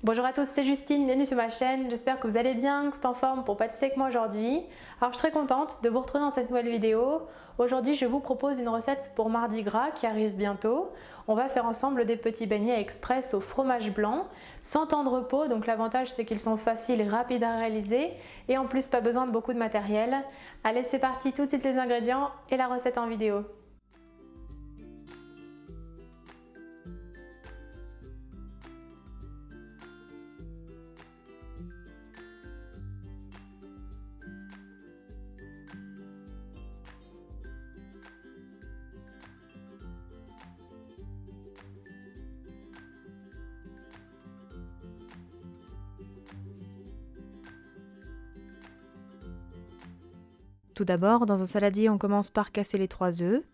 Bonjour à tous, c'est Justine, bienvenue sur ma chaîne, j'espère que vous allez bien, que vous êtes en forme pour pâtisser avec moi aujourd'hui. Alors je suis très contente de vous retrouver dans cette nouvelle vidéo. Aujourd'hui je vous propose une recette pour Mardi Gras qui arrive bientôt. On va faire ensemble des petits beignets express au fromage blanc, sans temps de repos, donc l'avantage c'est qu'ils sont faciles et rapides à réaliser et en plus pas besoin de beaucoup de matériel. Allez c'est parti, tout de suite les ingrédients et la recette en vidéo. Tout d'abord, dans un saladier, on commence par casser les 3 œufs.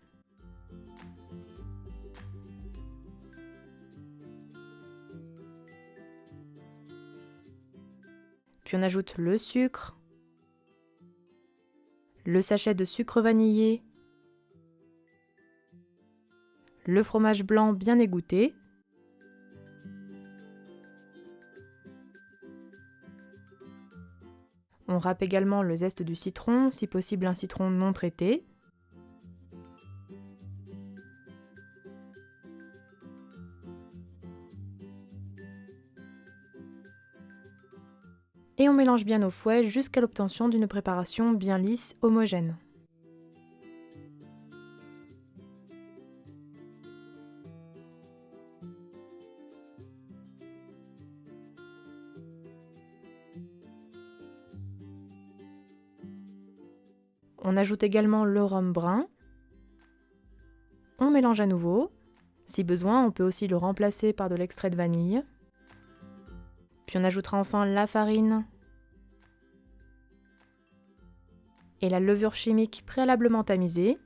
Puis on ajoute le sucre, le sachet de sucre vanillé, le fromage blanc bien égoutté, on râpe également le zeste du citron, si possible un citron non traité. Et on mélange bien au fouet jusqu'à l'obtention d'une préparation bien lisse, homogène. On ajoute également le rhum brun. On mélange à nouveau. Si besoin, on peut aussi le remplacer par de l'extrait de vanille. Puis on ajoutera enfin la farine et la levure chimique préalablement tamisée.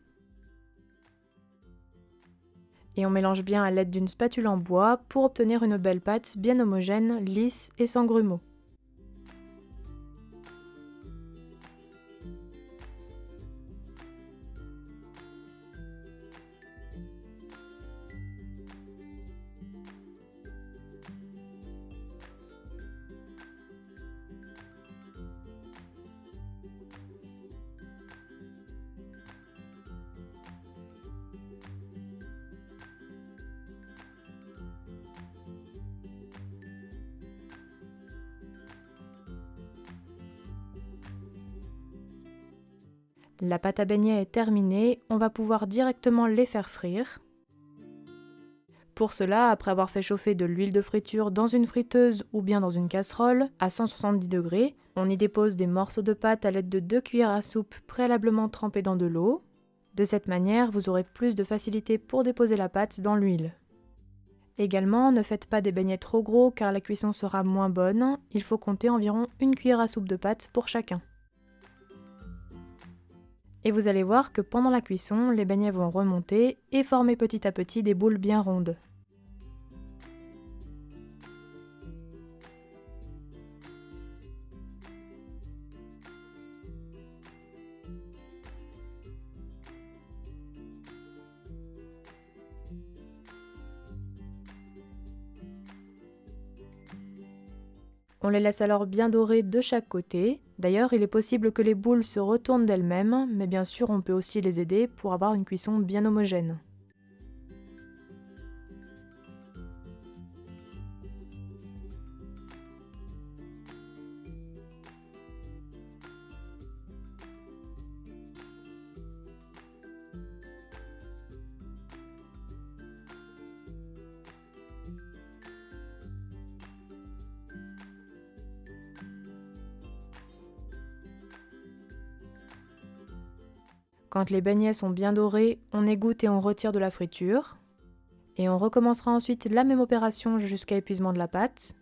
Et on mélange bien à l'aide d'une spatule en bois pour obtenir une belle pâte bien homogène, lisse et sans grumeaux. La pâte à beignets est terminée, on va pouvoir directement les faire frire. Pour cela, après avoir fait chauffer de l'huile de friture dans une friteuse ou bien dans une casserole à 170 degrés, on y dépose des morceaux de pâte à l'aide de 2 cuillères à soupe préalablement trempées dans de l'eau. De cette manière, vous aurez plus de facilité pour déposer la pâte dans l'huile. Également, ne faites pas des beignets trop gros car la cuisson sera moins bonne, il faut compter environ 1 cuillère à soupe de pâte pour chacun. Et vous allez voir que pendant la cuisson, les beignets vont remonter et former petit à petit des boules bien rondes. On les laisse alors bien dorer de chaque côté. D'ailleurs, il est possible que les boules se retournent d'elles-mêmes, mais bien sûr on peut aussi les aider pour avoir une cuisson bien homogène. Quand les beignets sont bien dorés, on égoutte et on retire de la friture. Et on recommencera ensuite la même opération jusqu'à épuisement de la pâte.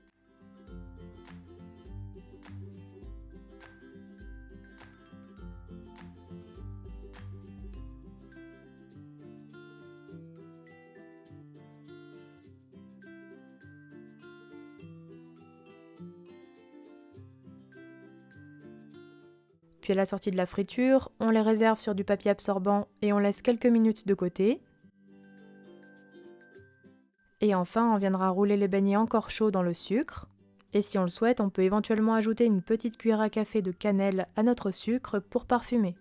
Puis à la sortie de la friture, on les réserve sur du papier absorbant et on laisse quelques minutes de côté. Et enfin, on viendra rouler les beignets encore chauds dans le sucre. Et si on le souhaite, on peut éventuellement ajouter une petite cuillère à café de cannelle à notre sucre pour parfumer.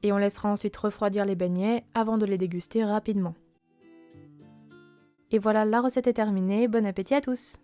Et on laissera ensuite refroidir les beignets avant de les déguster rapidement. Et voilà, la recette est terminée, bon appétit à tous!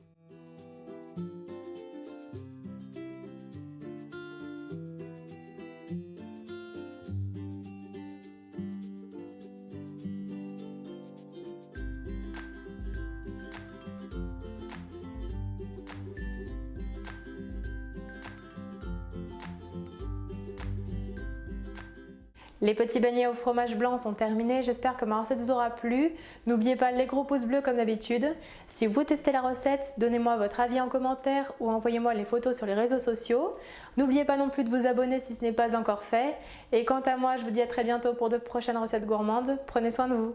Les petits beignets au fromage blanc sont terminés, j'espère que ma recette vous aura plu. N'oubliez pas les gros pouces bleus comme d'habitude. Si vous testez la recette, donnez-moi votre avis en commentaire ou envoyez-moi les photos sur les réseaux sociaux. N'oubliez pas non plus de vous abonner si ce n'est pas encore fait. Et quant à moi, je vous dis à très bientôt pour de prochaines recettes gourmandes. Prenez soin de vous.